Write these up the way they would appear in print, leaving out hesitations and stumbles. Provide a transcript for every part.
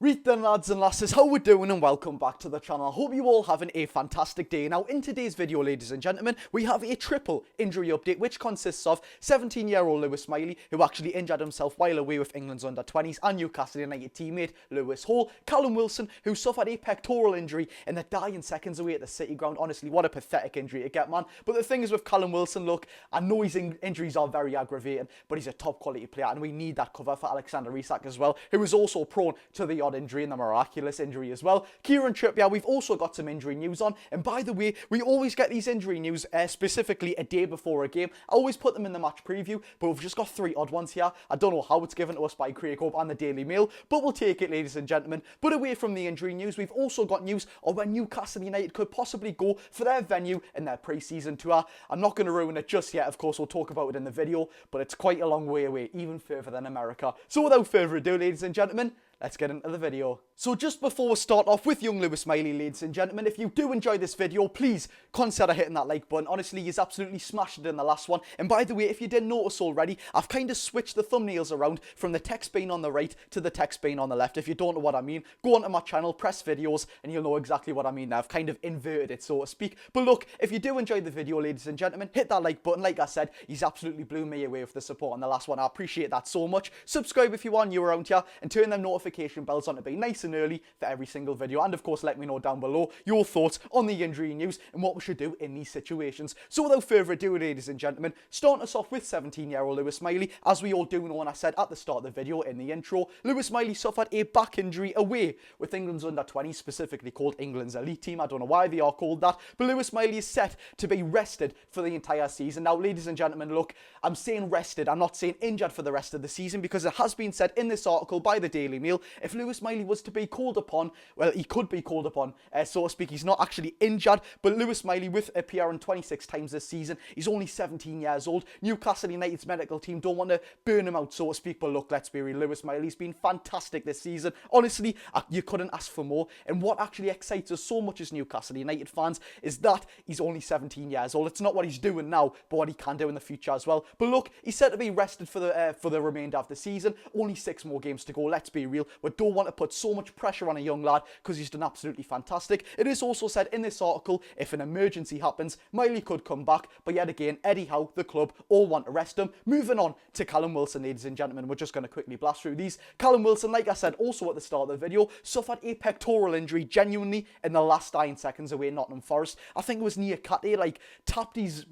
Right then, lads and lasses, how we doing, and welcome back to the channel. I hope you all having a fantastic day. Now, in today's video, ladies and gentlemen, we have a triple injury update, which consists of 17-year-old Lewis Miley, who actually injured himself while away with England's under-20s, and Newcastle United teammate Lewis Hall. Callum Wilson, who suffered a pectoral injury in the dying seconds away at the City ground. Honestly, what a pathetic injury to get, man. But the thing is with Callum Wilson, look, I know his injuries are very aggravating, but he's a top quality player, and we need that cover for Alexander Isak as well, who is also prone to the odd injury and the miraculous injury as well. Kieran Trippier, we've also got some injury news on, and by the way, we always get these injury news specifically a day before a game. I always put them in the match preview, but we've just got three odd ones here. I don't know how it's given to us by Craig Hope and the Daily Mail, but we'll take it, ladies and gentlemen. But away from the injury news, we've also got news on when Newcastle United could possibly go for their venue in their pre-season tour. I'm not going to ruin it just yet, of course, we'll talk about it in the video, but it's quite a long way away, even further than America. So without further ado, ladies and gentlemen, let's get into the video. So just before we start off with young Lewis Miley, ladies and gentlemen, if you do enjoy this video, please consider hitting that like button. Honestly, he's absolutely smashed it in the last one. And by the way, if you didn't notice already, I've kind of switched the thumbnails around from the text being on the right to the text being on the left. If you don't know what I mean, go onto my channel, press videos, and you'll know exactly what I mean. I've kind of inverted it, so to speak. But look, if you do enjoy the video, ladies and gentlemen, hit that like button. Like I said, he's absolutely blew me away with the support on the last one. I appreciate that so much. Subscribe if you are new around here, and turn them notification bells on to be nice and early for every single video. And of course, let me know down below your thoughts on the injury news and what we should do in these situations. So without further ado, ladies and gentlemen, starting us off with 17-year-old Lewis Miley. As we all do know, and I said at the start of the video in the intro, Lewis Miley suffered a back injury away with England's under-20, specifically called England's elite team. I don't know why they are called that, but Lewis Miley is set to be rested for the entire season. Now, ladies and gentlemen, look, I'm saying rested, I'm not saying injured for the rest of the season, because it has been said in this article by the Daily Mail, if Lewis Miley was to be called upon, well, he could be called upon, so to speak. He's not actually injured, but Lewis Miley, with appearing 26 times this season, he's only 17 years old. Newcastle United's medical team don't want to burn him out, so to speak, but look, let's be real, Lewis Miley's been fantastic this season. Honestly, you couldn't ask for more, and what actually excites us so much as Newcastle United fans is that he's only 17 years old. It's not what he's doing now, but what he can do in the future as well. But look, he's set to be rested for the remainder of the season. Only 6 more games to go, let's be real. We don't want to put so much pressure on a young lad, because he's done absolutely fantastic. It is also said in this article, if an emergency happens, Miley could come back, but yet again, Eddie Howe, the club, all want to rest him. Moving on to Callum Wilson, ladies and gentlemen, we're just going to quickly blast through these. Callum Wilson, like I said also at the start of the video, suffered a pectoral injury genuinely in the last dying seconds away in Nottingham Forest. I think it was near Catty, like tapped his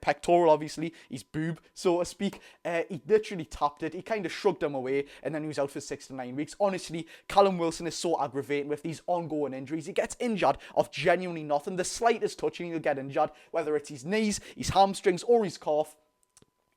pectoral, obviously his boob, so to speak. He literally tapped it, he kind of shrugged him away, and then he was out for 6 to 9 weeks. Honestly, Callum Wilson is so aggravating with these ongoing injuries. He gets injured of genuinely nothing. The slightest touching, he'll get injured, whether it's his knees, his hamstrings, or his calf.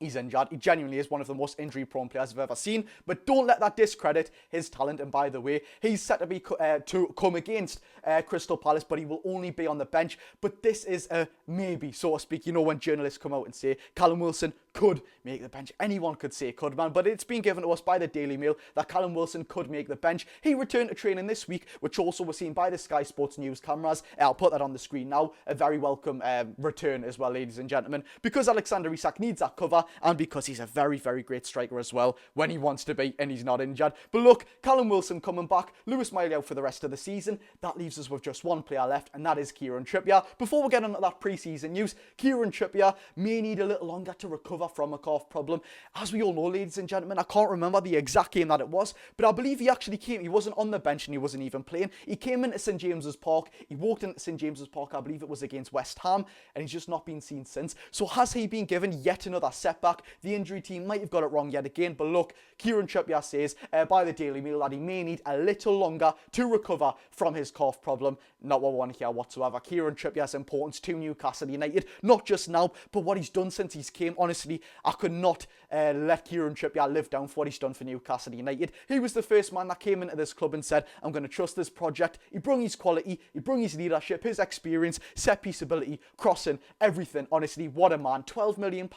He's injured. He genuinely is one of the most injury-prone players I've ever seen, but don't let that discredit his talent. And by the way, he's set to be to come against Crystal Palace, but he will only be on the bench. But this is a maybe, so to speak. You know, when journalists come out and say Callum Wilson could make the bench, anyone could say could, man, but it's been given to us by the Daily Mail that Callum Wilson could make the bench. He returned to training this week, which also was seen by the Sky Sports News cameras. I'll put that on the screen now. A very welcome return as well, ladies and gentlemen, because Alexander Isak needs that cover, and because he's a very, very great striker as well when he wants to be and he's not injured. But look, Callum Wilson coming back, Lewis Miley out for the rest of the season. That leaves us with just one player left, and that is Kieran Trippier. Before we get into that pre-season news, Kieran Trippier may need a little longer to recover from a calf problem. As we all know, ladies and gentlemen, I can't remember the exact game that it was, but I believe he actually came, he wasn't on the bench and he wasn't even playing. He came into St James's Park, he walked into St James's Park, I believe it was against West Ham, and he's just not been seen since. So has he been given yet another setback? The injury team might have got it wrong yet again, but look, Kieran Trippier says by the Daily Mail that he may need a little longer to recover from his calf problem. Not what we want to hear whatsoever. Kieran Trippier's importance to Newcastle United, not just now, but what he's done since he's came. Honestly, I could not let Kieran Trippier live down for what he's done for Newcastle United. He was the first man that came into this club and said, I'm going to trust this project. He brought his quality, he brought his leadership, his experience, set piece ability, crossing, everything. Honestly, what a man. £12 million,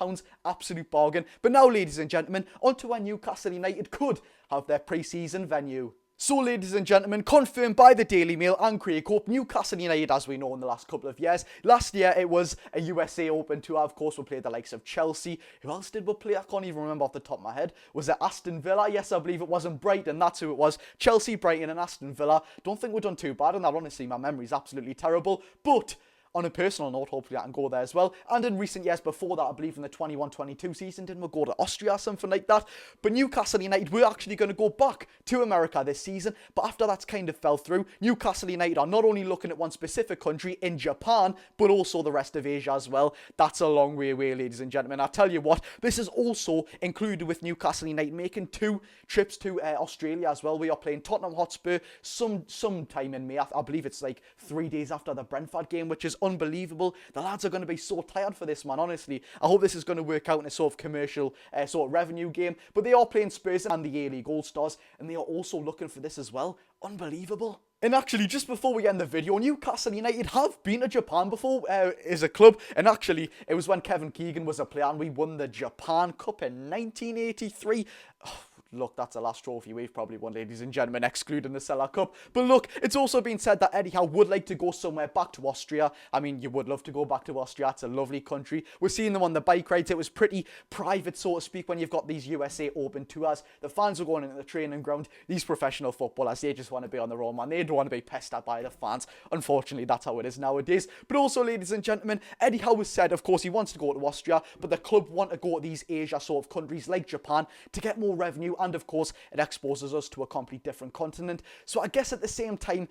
absolute bargain. But now, ladies and gentlemen, on to where Newcastle United could have their pre-season venue. So, ladies and gentlemen, confirmed by the Daily Mail and Craig Hope, Newcastle United, as we know, in the last couple of years. Last year, it was a USA Open tour. Of course, we played the likes of Chelsea. Who else did we play? I can't even remember off the top of my head. Was it Aston Villa? Yes, I believe it was. And Brighton, that's who it was. Chelsea, Brighton and Aston Villa. Don't think we've done too bad on that. Honestly, my memory's absolutely terrible. But on a personal note, hopefully I can go there as well. And in recent years before that, I believe in the 21-22 season, didn't we go to Austria or something like that? But Newcastle United, we're actually going to go back to America this season. But after that's kind of fell through, Newcastle United are not only looking at one specific country in Japan, but also the rest of Asia as well. That's a long way away, ladies and gentlemen. I tell you what, this is also included with Newcastle United making 2 trips to Australia as well. We are playing Tottenham Hotspur sometime in May. I believe it's like 3 days after the Brentford game, which is unbelievable. The lads are going to be so tired for this, man, honestly. I hope this is going to work out in a sort of commercial sort of revenue game. But they are playing Spurs and the A-League All-Stars, and they are also looking for this as well. Unbelievable. And actually, just before we end the video, Newcastle United have been to Japan before as a club. And actually, it was when Kevin Keegan was a player and we won the Japan Cup in 1983. Oh, look, that's the last trophy we've probably won, ladies and gentlemen, excluding the Cellar Cup. But look, it's also been said that Eddie Howe would like to go somewhere back to Austria. I mean, you would love to go back to Austria. It's a lovely country. We're seeing them on the bike rides. It was pretty private, so to speak, when you've got these USA Open tours. The fans are going into the training ground. These professional footballers, they just want to be on their own, man. They don't want to be pestered by the fans. Unfortunately, that's how it is nowadays. But also, ladies and gentlemen, Eddie Howe has said, of course, he wants to go to Austria, but the club want to go to these Asia sort of countries like Japan to get more revenue, and of course, it exposes us to a completely different continent. So I guess at the same time,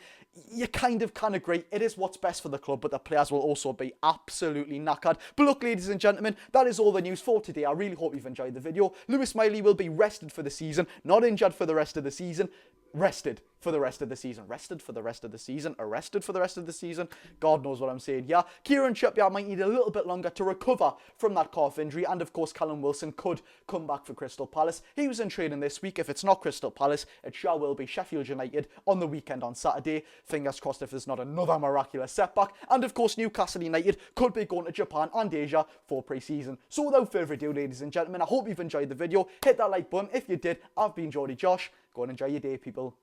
you kind of can agree it is what's best for the club, but the players will also be absolutely knackered. But look, ladies and gentlemen, that is all the news for today. I really hope you've enjoyed the video. Lewis Miley will be rested for the season, not injured for the rest of the season. Rested for the rest of the season. Rested for the rest of the season. Arrested for the rest of the season. God knows what I'm saying. Yeah, Kieran Trippier might need a little bit longer to recover from that calf injury. And of course, Callum Wilson could come back for Crystal Palace. He was in training this week. If it's not Crystal Palace, it sure will be Sheffield United on the weekend on Saturday. Fingers crossed if there's not another miraculous setback. And of course, Newcastle United could be going to Japan and Asia for pre-season. So without further ado, ladies and gentlemen, I hope you've enjoyed the video. Hit that like button if you did. I've been Geordie Josh. Go and enjoy your day, people.